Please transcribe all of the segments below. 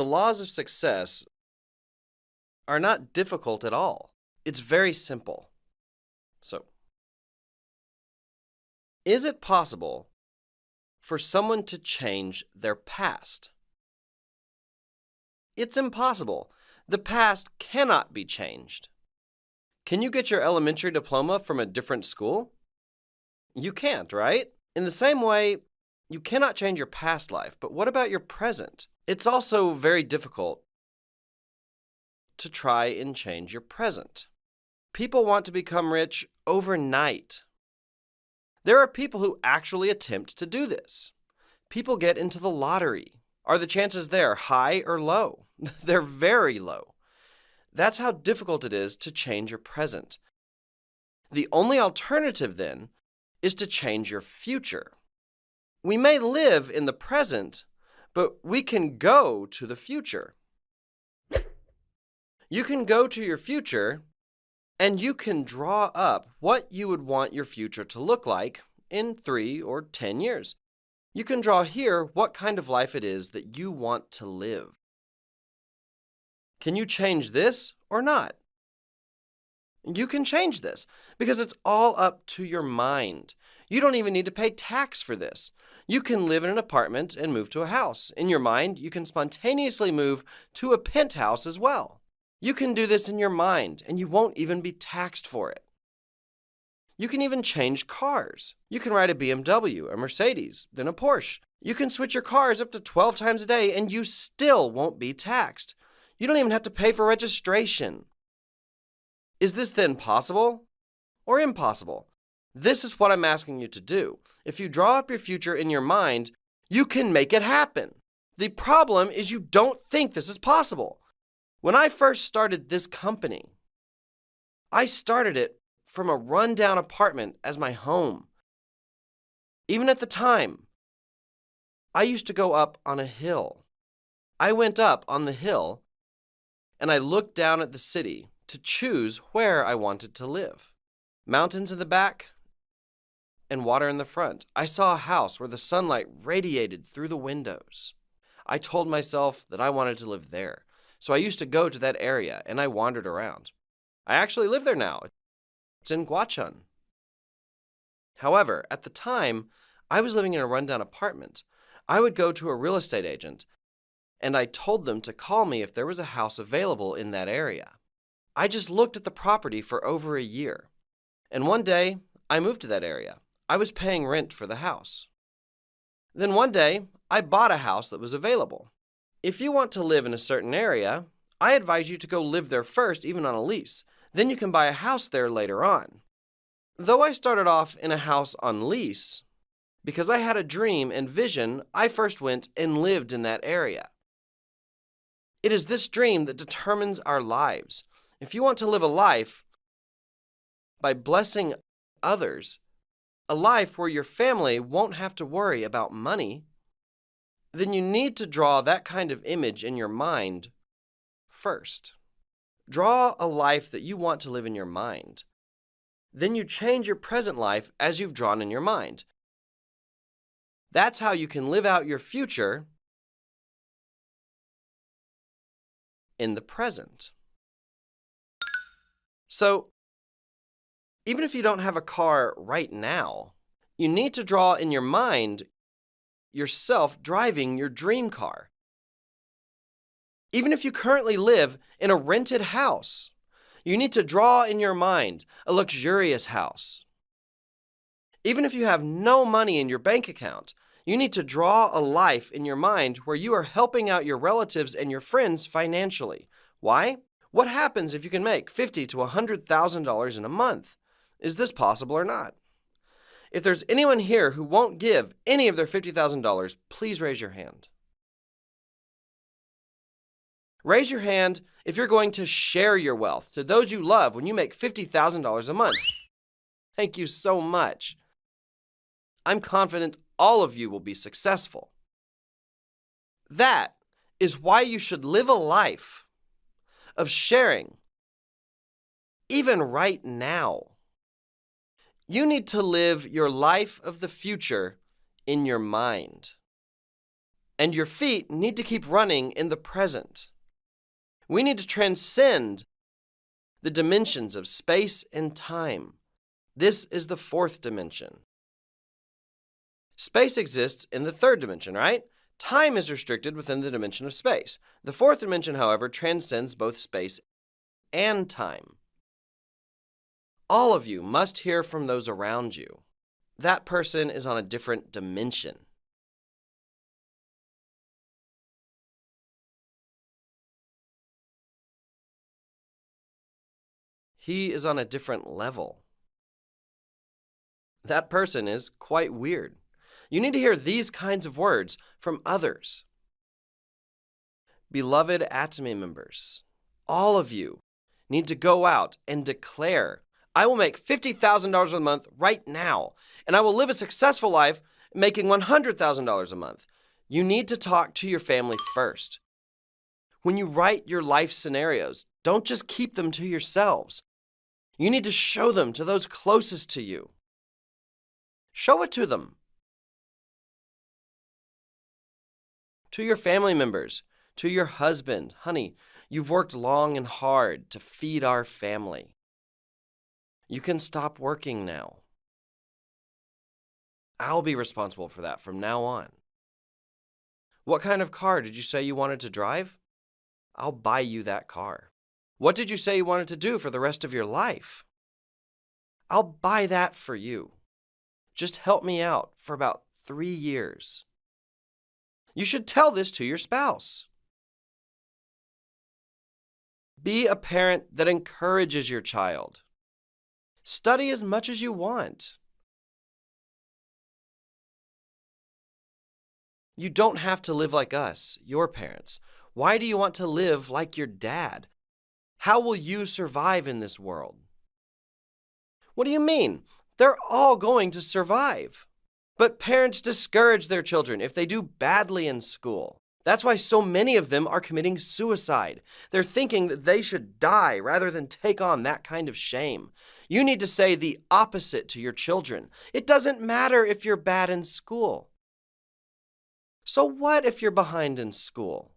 the laws of success are not difficult at all. It's very simple. So, is it possible for someone to change their past? It's impossible. The past cannot be changed. Can you get your elementary diploma from a different school? You can't, right? In the same way, you cannot change your past life, but what about your present? It's also very difficult to try and change your present. People want to become rich overnight. There are people who actually attempt to do this. People get into the lottery. Are the chances there high or low? They're very low. That's how difficult it is to change your present. The only alternative, then, is to change your future. We may live in the present, but we can go to the future. You can go to your future, and you can draw up what you would want your future to look like in 3 or 10 years. You can draw here what kind of life it is that you want to live. Can you change this or not? You can change this because it's all up to your mind. You don't even need to pay tax for this. You can live in an apartment and move to a house. In your mind, you can spontaneously move to a penthouse as well. You can do this in your mind, and you won't even be taxed for it. You can even change cars. You can ride a BMW, a Mercedes, then a Porsche. You can switch your cars up to 12 times a day, and you still won't be taxed. You don't even have to pay for registration. Is this then possible or impossible? This is what I'm asking you to do. If you draw up your future in your mind, you can make it happen. The problem is you don't think this is possible. When I first started this company, I started it from a rundown apartment as my home. Even at the time, I used to go up on a hill. I went up on the hill and I looked down at the city to choose where I wanted to live. Mountains in the back and water in the front. I saw a house where the sunlight radiated through the windows. I told myself that I wanted to live there. So I used to go to that area and I wandered around. I actually live there now. It's in Gwacheon. However, at the time, I was living in a rundown apartment. I would go to a real estate agent and I told them to call me if there was a house available in that area. I just looked at the property for over a year. And one day, I moved to that area. I was paying rent for the house. Then one day, I bought a house that was available. If you want to live in a certain area, I advise you to go live there first, even on a lease. Then you can buy a house there later on. Though I started off in a house on lease, because I had a dream and vision, I first went and lived in that area. It is this dream that determines our lives. If you want to live a life by blessing others, a life where your family won't have to worry about money, then you need to draw that kind of image in your mind first. Draw a life that you want to live in your mind. Then you change your present life as you've drawn in your mind. That's how you can live out your future in the present. So, even if you don't have a car right now, you need to draw in your mind yourself driving your dream car. Even if you currently live in a rented house, you need to draw in your mind a luxurious house. Even if you have no money in your bank account, you need to draw a life in your mind where you are helping out your relatives and your friends financially. Why? What happens if you can make $50,000 to $100,000 in a month? Is this possible or not? If there's anyone here who won't give any of their $50,000, please raise your hand. Raise your hand if you're going to share your wealth to those you love when you make $50,000 a month. Thank you so much. I'm confident all of you will be successful. That is why you should live a life of sharing, even right now. You need to live your life of the future in your mind. And your feet need to keep running in the present. We need to transcend the dimensions of space and time. This is the fourth dimension. Space exists in the third dimension, right? Time is restricted within the dimension of space. The fourth dimension, however, transcends both space and time. All of you must hear from those around you. That person is on a different dimension. He is on a different level. That person is quite weird. You need to hear these kinds of words from others. Beloved Atomy members, all of you need to go out and declare, I will make $50,000 a month right now, and I will live a successful life making $100,000 a month. You need to talk to your family first. When you write your life scenarios, don't just keep them to yourselves. You need to show them to those closest to you. Show it to them. To your family members, to your husband, honey, you've worked long and hard to feed our family. You can stop working now. I'll be responsible for that from now on. What kind of car did you say you wanted to drive? I'll buy you that car. What did you say you wanted to do for the rest of your life? I'll buy that for you. Just help me out for about 3 years. You should tell this to your spouse. Be a parent that encourages your child. Study as much as you want. You don't have to live like us, your parents. Why do you want to live like your dad? How will you survive in this world? What do you mean? They're all going to survive. But parents discourage their children if they do badly in school. That's why so many of them are committing suicide. They're thinking that they should die rather than take on that kind of shame. You need to say the opposite to your children. It doesn't matter if you're bad in school. So what if you're behind in school?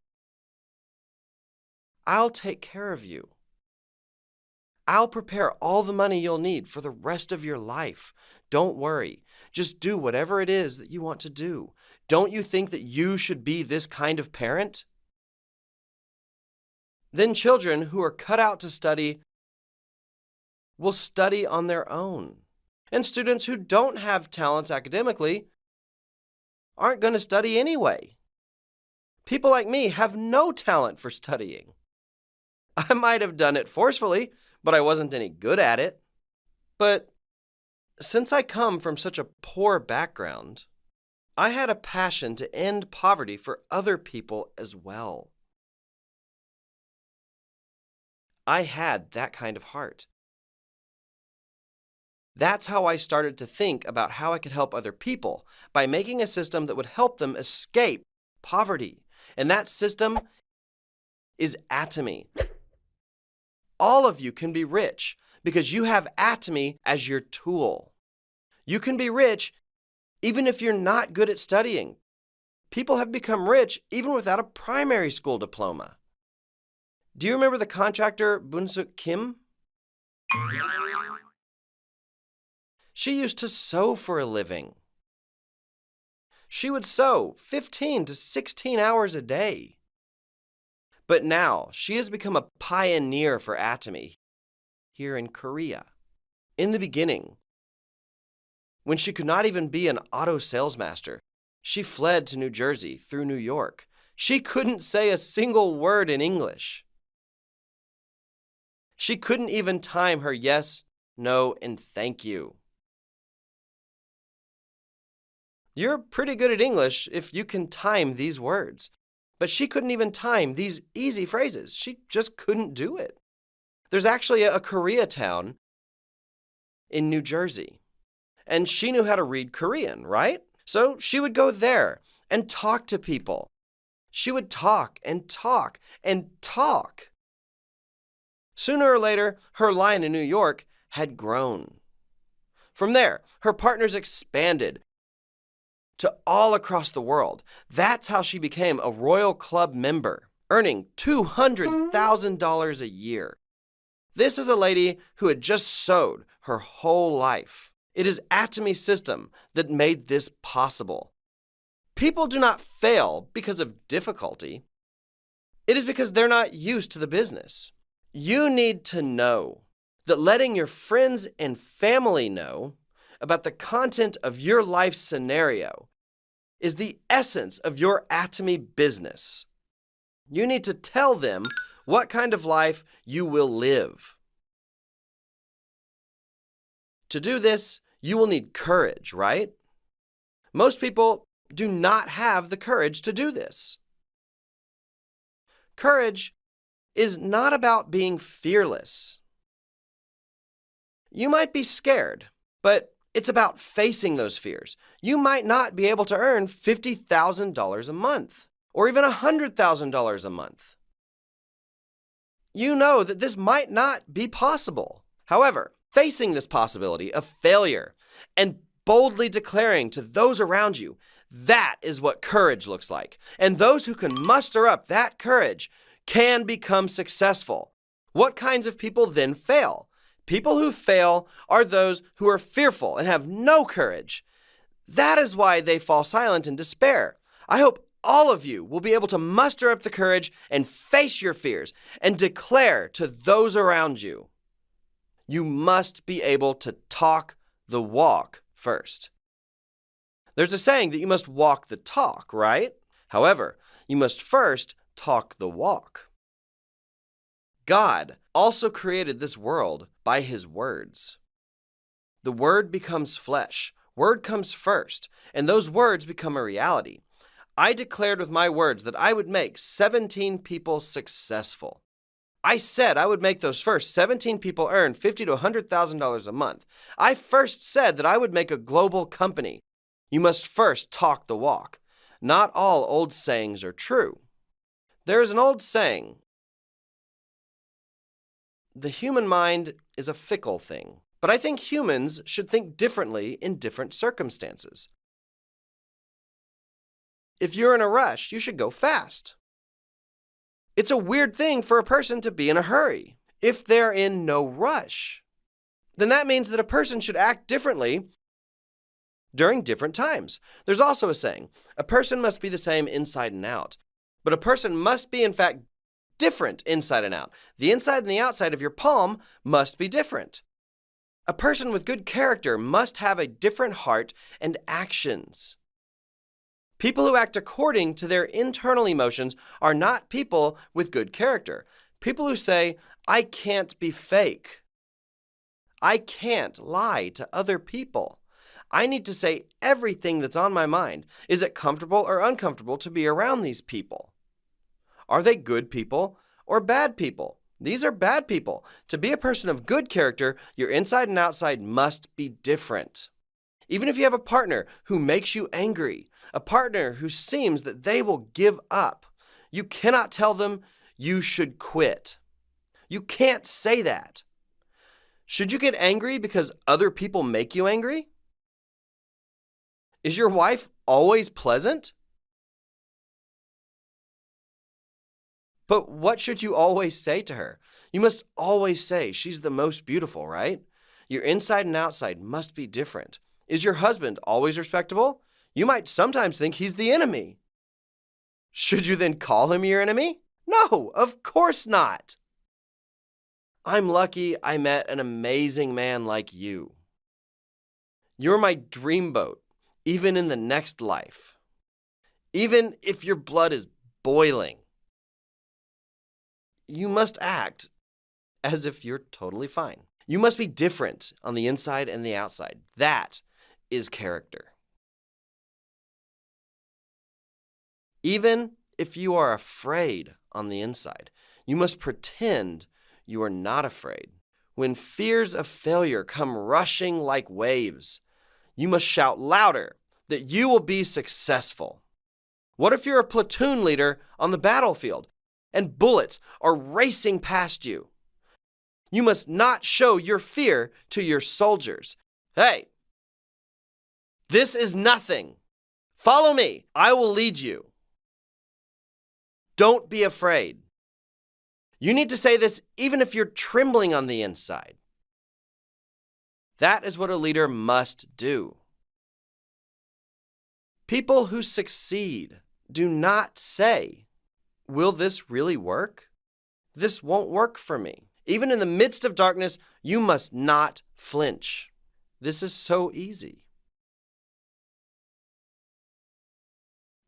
I'll take care of you. I'll prepare all the money you'll need for the rest of your life. Don't worry. Just do whatever it is that you want to do. Don't you think that you should be this kind of parent? Then children who are cut out to study will study on their own. And students who don't have talents academically aren't going to study anyway. People like me have no talent for studying. I might have done it forcefully, but I wasn't any good at it. But since I come from such a poor background, I had a passion to end poverty for other people as well. I had that kind of heart. That's how I started to think about how I could help other people by making a system that would help them escape poverty. And that system is Atomy. All of you can be rich because you have Atomy as your tool. You can be rich even if you're not good at studying. People have become rich even without a primary school diploma. Do you remember the contractor Bunsuk Kim? She used to sew for a living. She would sew 15 to 16 hours a day. But now she has become a pioneer for Atomy here in Korea. In the beginning, when she could not even be an auto salesmaster, she fled to New Jersey through New York. She couldn't say a single word in English. She couldn't even time her yes, no, and thank you. You're pretty good at English if you can time these words. But she couldn't even time these easy phrases. She just couldn't do it. There's actually a Koreatown in New Jersey. And she knew how to read Korean, right? So she would go there and talk to people. She would talk and talk and talk. Sooner or later, her line in New York had grown. From there, her partners expanded to all across the world. That's how she became a Royal Club member, earning $200,000 a year. This is a lady who had just sewed her whole life. It is Atomy system that made this possible. People do not fail because of difficulty. It is because they're not used to the business. You need to know that letting your friends and family know about the content of your life scenario is the essence of your Atomy business. You need to tell them what kind of life you will live. To do this, you will need courage, right? Most people do not have the courage to do this. Courage is not about being fearless. You might be scared, but it's about facing those fears. You might not be able to earn $50,000 a month or even $100,000 a month. You know that this might not be possible. However, facing this possibility of failure and boldly declaring to those around you, that is what courage looks like. And those who can muster up that courage can become successful. What kinds of people then fail? People who fail are those who are fearful and have no courage. That is why they fall silent in despair. I hope all of you will be able to muster up the courage and face your fears and declare to those around you. You must be able to talk the walk first. There's a saying that you must walk the talk, right? However, you must first talk the walk. God also created this world by His words. The Word becomes flesh. Word comes first, and those words become a reality. I declared with my words that I would make 17 people successful. I said I would make those first 17 people earn $50,000 to $100,000 a month. I first said that I would make a global company. You must first talk the walk. Not all old sayings are true. There is an old saying, the human mind is a fickle thing, but I think humans should think differently in different circumstances. If you're in a rush, you should go fast. It's a weird thing for a person to be in a hurry. If they're in no rush, then that means that a person should act differently during different times. There's also a saying, a person must be the same inside and out, but a person must be, in fact, different inside and out. The inside and the outside of your palm must be different. A person with good character must have a different heart and actions. People who act according to their internal emotions are not people with good character. People who say, I can't be fake. I can't lie to other people. I need to say everything that's on my mind. Is it comfortable or uncomfortable to be around these people? Are they good people or bad people? These are bad people. To be a person of good character, your inside and outside must be different. Even if you have a partner who makes you angry, a partner who seems that they will give up, you cannot tell them you should quit. You can't say that. Should you get angry because other people make you angry? Is your wife always pleasant? But what should you always say to her? You must always say she's the most beautiful, right? Your inside and outside must be different. Is your husband always respectable? You might sometimes think he's the enemy. Should you then call him your enemy? No, of course not. I'm lucky I met an amazing man like you. You're my dreamboat, even in the next life. Even if your blood is boiling. You must act as if you're totally fine. You must be different on the inside and the outside. That is character. Even if you are afraid on the inside, you must pretend you are not afraid. When fears of failure come rushing like waves, you must shout louder that you will be successful. What if you're a platoon leader on the battlefield and bullets are racing past you? You must not show your fear to your soldiers. Hey, this is nothing. Follow me. I will lead you. Don't be afraid. You need to say this even if you're trembling on the inside. That is what a leader must do. People who succeed do not say, "Will this really work? This won't work for me." Even in the midst of darkness, you must not flinch. This is so easy.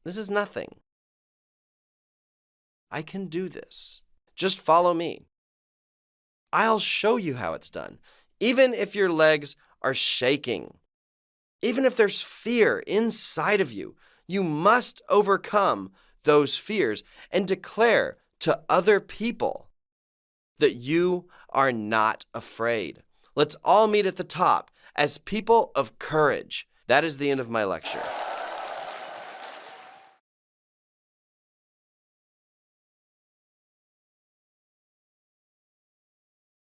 This is nothing. I can do this. Just follow me. I'll show you how it's done. Even if your legs are shaking, even if there's fear inside of you, you must overcome those fears and declare to other people that you are not afraid. Let's all meet at the top as people of courage. That is the end of my lecture.